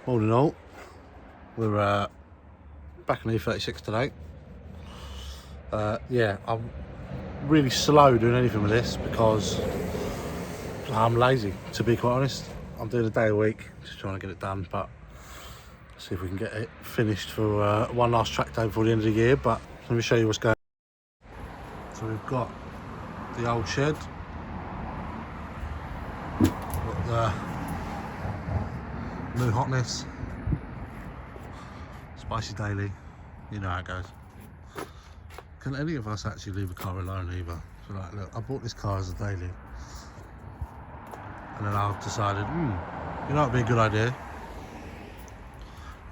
Morning all, we're back on E36 today. Yeah, I'm really slow doing anything with this because I'm lazy, to be quite honest. I'm doing a day a week, just trying to get it done, but see if we can get it finished for one last track day before the end of the year. But let me show you what's going on. So we've got the old shed, got the new hotness, spicy daily, you know how it goes. Can any of us actually leave a car alone either? So like, look, I bought this car as a daily, and then I've decided, you know, it'd be a good idea.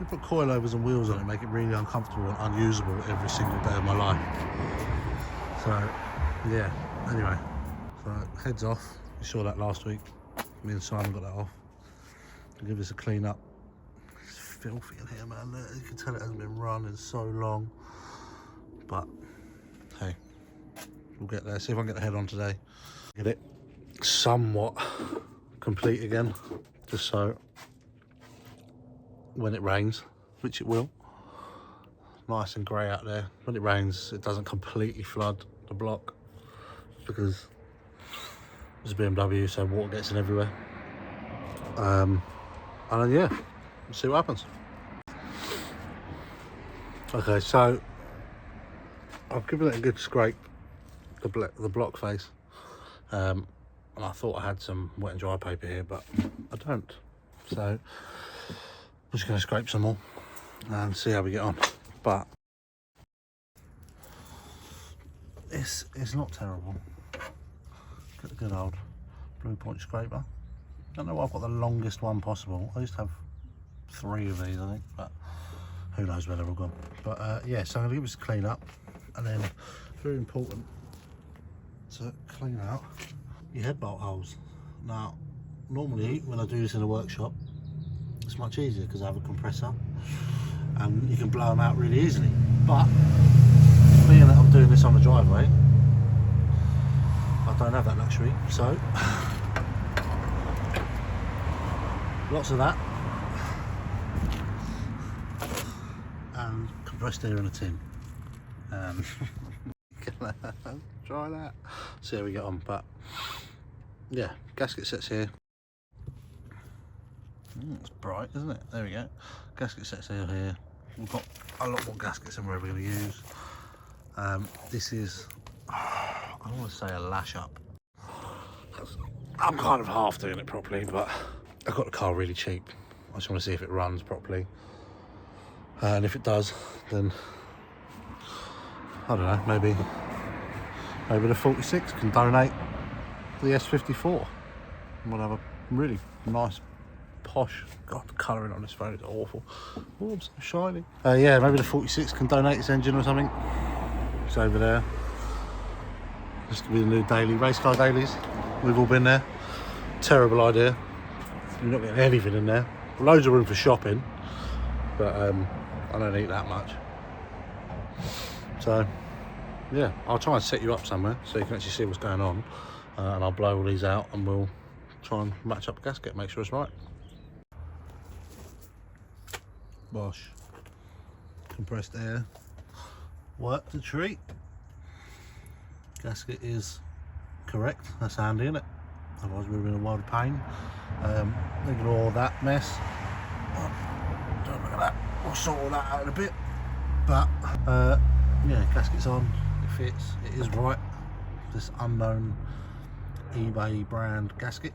You put coilovers and wheels on it, make it really uncomfortable and unusable every single day of my life. So, yeah. Anyway, so heads off. You saw that last week. Me and Simon got that off. I'll give this a clean up. It's filthy in here, man. Look, you can tell it hasn't been run in so long. But hey, we'll get there. See if I can get the head on today. Get it somewhat complete again, just so when it rains, which it will, nice and grey out there. When it rains, it doesn't completely flood the block because it's a BMW, so water gets in everywhere. And then yeah, we'll see what happens. Okay, so I've given it a good scrape, the block face, and I thought I had some wet and dry paper here, but I don't. So I'm just going to scrape some more and see how we get on. But it's not terrible. Get the good old blue point scraper. Don't know why I've got the longest one possible. I used to have 3 of these, I think, but who knows where they're all gone. But yeah, so I'm gonna give this a clean up, and then very important to clean out your head bolt holes. Now, normally when I do this in a workshop, it's much easier because I have a compressor and you can blow them out really easily. But being that I'm doing this on the driveway, I don't have that luxury, so lots of that and compressed air in a tin. Try that, see how we get on. But yeah, gasket sets here. It's bright, isn't it? There we go. Gasket sets here. We've got a lot more gaskets than we're ever going to use. This is, I don't want to say a lash up. I'm kind of half doing it properly, but I got the car really cheap. I just want to see if it runs properly. And if it does, then I don't know, maybe the 46 can donate the S54. We'll have a really nice, posh, God, the colouring on this phone is awful. Oh, I'm so shiny. Yeah, maybe the 46 can donate its engine or something. It's over there. This could be the new daily, race car dailies. We've all been there. Terrible idea. You're not getting anything in there. Loads of room for shopping, but I don't eat that much. So yeah, I'll try and set you up somewhere so you can actually see what's going on, and I'll blow all these out and we'll try and match up the gasket, make sure it's right. Bosh. Compressed air worked a treat. Gasket is correct. That's handy, isn't it? Otherwise we'd be in a world of pain. Ignore that mess. Don't look at that. We'll sort all that out in a bit. But yeah, gasket's on. It fits. It is right. This unknown eBay brand gasket.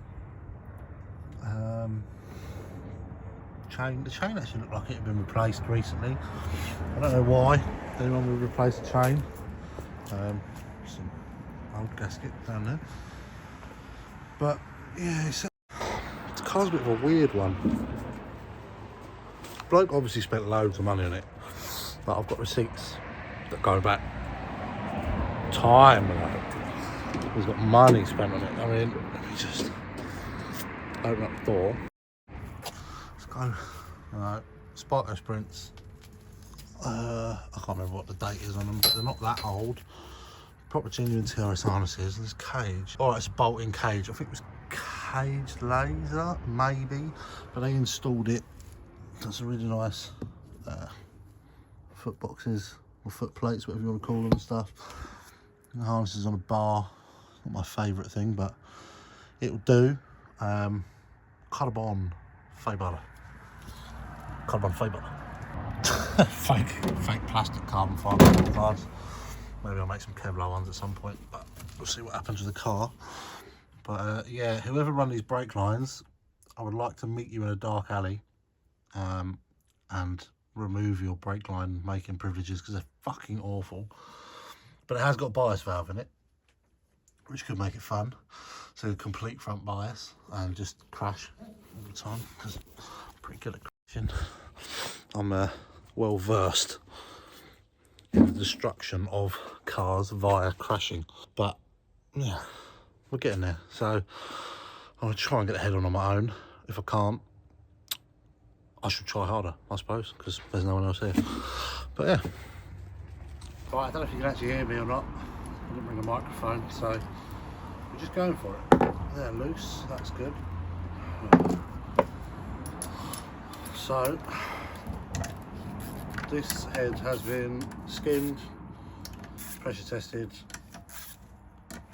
The chain actually looked like it had been replaced recently. I don't know why anyone would replace the chain. Some old gasket down there. But yeah, the car's a bit of a weird one. Bloke obviously spent loads of money on it, but I've got receipts that go back time ago. He's got money spent on it. I mean, let me just open up the door. Let's go. Alright, Sparko Sprints. I can't remember what the date is on them, but they're not that old. Proper genuine TRS harnesses. This cage. Alright, it's a bolt-in cage. I think it was cage laser, maybe, but they installed it got some really nice foot boxes or foot plates, whatever you want to call them and stuff. And the harness is on a bar. Not my favourite thing, but it'll do. Carbon fibre. Carbon fibre. fake plastic carbon fibre cars. Maybe I'll make some Kevlar ones at some point, but we'll see what happens with the car. But yeah, whoever run these brake lines, I would like to meet you in a dark alley and remove your brake line making privileges, because they're fucking awful. But it has got a bias valve in it, which could make it fun. So complete front bias and just crash all the time, because I'm pretty good at crashing. I'm well versed in the destruction of cars via crashing. But yeah, we're getting there. So I'm gonna try and get the head on my own. If I can't, I should try harder, I suppose, because there's no one else here. But yeah. Right, I don't know if you can actually hear me or not. I didn't bring a microphone, so we're just going for it. They're loose, that's good. So, this head has been skimmed, pressure tested,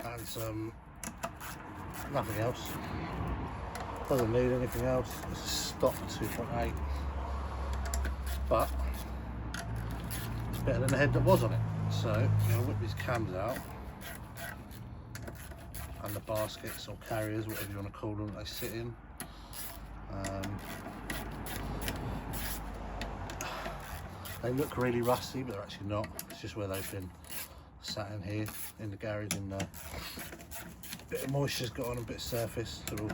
and nothing else. Doesn't need anything else. It's a stock 2.8, but it's better than the head that was on it. So I'm going to whip these cams out, and the baskets or carriers, whatever you want to call them, they sit in. They look really rusty, but they're actually not. It's just where they've been sat in here in the garage, and a bit of moisture's got on, a bit of surface. So we'll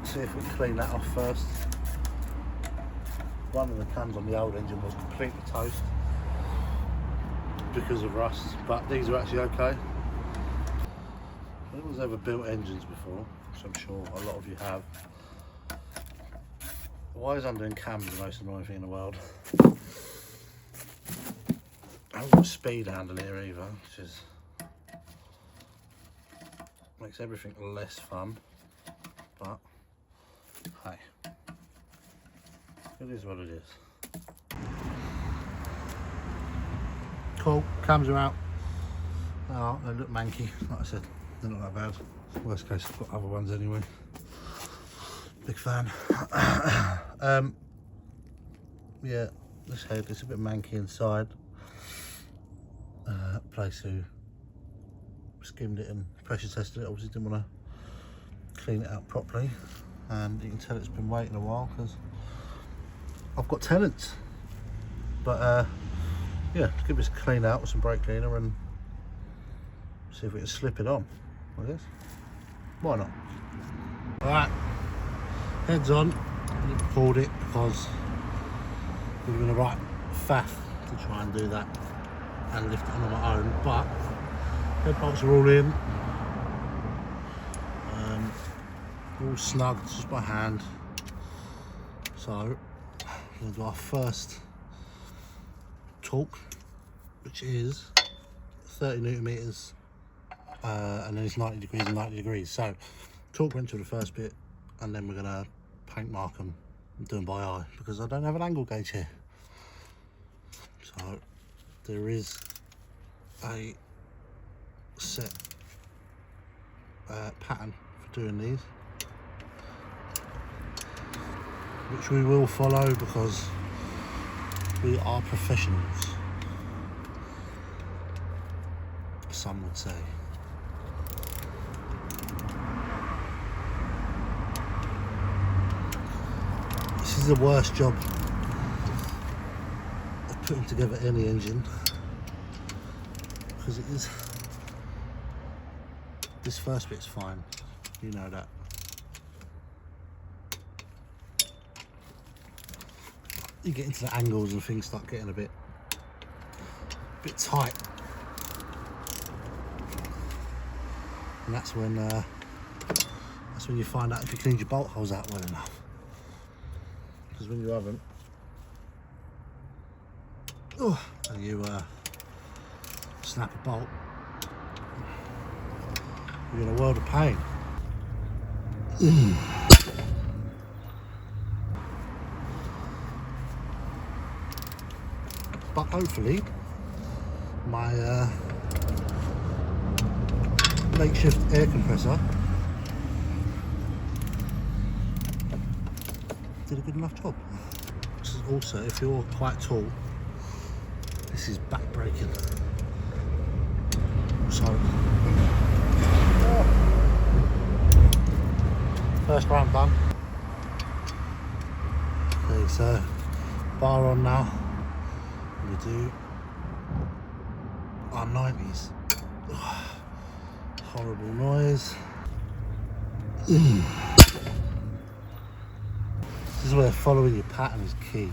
see if we can clean that off first. One of the cams on the old engine was completely toast because of rust, but these are actually okay. No one's ever built engines before, which I'm sure a lot of you have. Why is undoing cams the most annoying thing in the world? I haven't got a speed handle here either, which is makes everything less fun. But hey, it is what it is. Cool, cams are out. Oh, they look manky, like I said, they're not that bad. Worst case, I've got other ones anyway. Big fan. Yeah, this head is a bit manky inside. Place who skimmed it and pressure tested it obviously didn't want to clean it out properly, and you can tell it's been waiting a while because I've got tenants. But yeah, let's give this a clean out with some brake cleaner and see if we can slip it on, I guess. Why not? Alright, heads on. I didn't record it because we were going to write faff to try and do that and lift it on my own, but head bolts are all in, all snug, just by hand. So we're going to do our first torque, which is 30 newton meters, and then it's 90 degrees and 90 degrees. So torque wrench to the first bit, and then we're going to paint mark them and do them by eye because I don't have an angle gauge here. So there is a set pattern for doing these, which we will follow because we are professionals, some would say. This is the worst job of putting together any engine, because it is, this first bit's fine, you know that. You get into the angles and things start getting a bit tight, and that's when you find out if you cleaned your bolt holes out well enough. Because when you haven't, and you snap a bolt, you're in a world of pain. but hopefully my makeshift air compressor did a good enough job. This is also, if you're quite tall, this is back braking. So first round done. Okay, so bar on now. We do our 90s. Horrible noise. This is where following your pattern is key,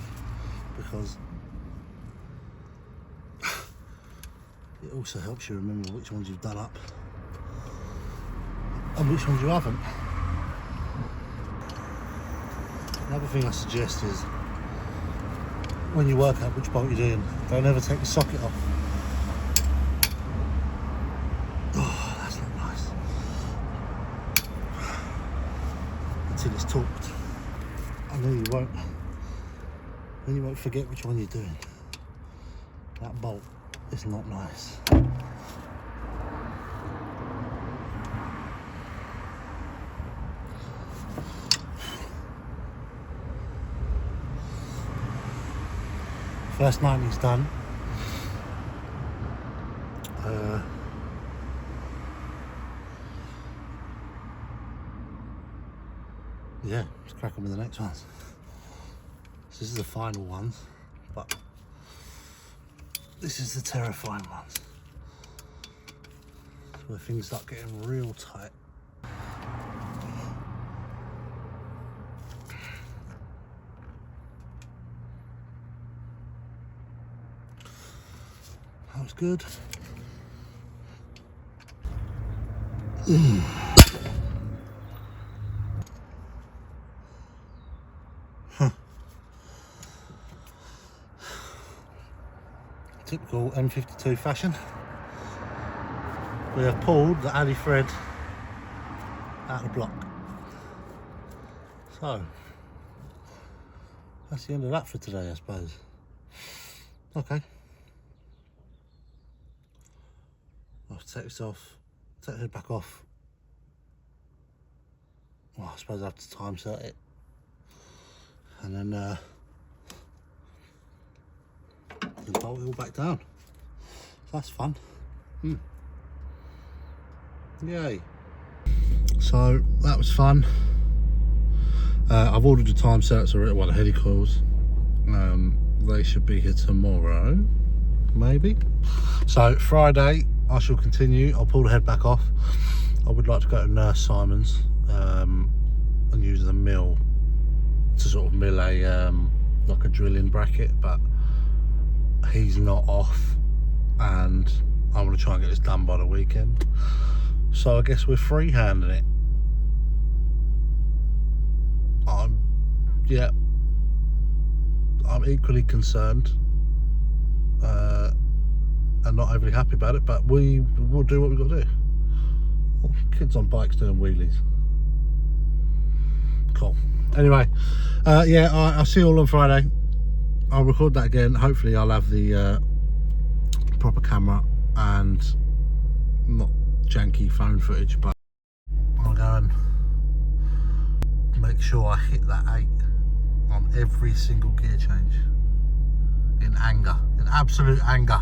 because it also helps you remember which ones you've done up and which ones you haven't. Another thing I suggest is when you work out which bolt you're doing, don't ever take the socket off. Oh, that's not nice. Until it's torqued. And then you won't forget which one you're doing. That bolt is not nice. First 90's done. Yeah, let's crack on with the next ones. So this is the final ones, but this is the terrifying ones. Where things start getting real tight. That was good. Typical M52 fashion. We have pulled the alley thread out of the block. So that's the end of that for today, I suppose. Okay. I'll take this off, take the hood back off. Well, I suppose I have to time set it. And then bolt it all back down. So that's fun. Yay. So that was fun. I've ordered the time sets already, well, the heady coils. They should be here tomorrow, maybe. So Friday I shall continue. I'll pull the head back off. I would like to go to Nurse Simon's and use the mill to sort of mill a like a drilling bracket, but he's not off and I want to try and get this done by the weekend. So I guess we're freehanding it. I'm equally concerned and not overly happy about it, but we will do what we've got to do. Oh, kids on bikes doing wheelies. Cool. Anyway, yeah, I'll see you all on Friday. I'll record that again. Hopefully I'll have the proper camera and not janky phone footage, but I'll go and make sure I hit that 8 on every single gear change in anger, in absolute anger.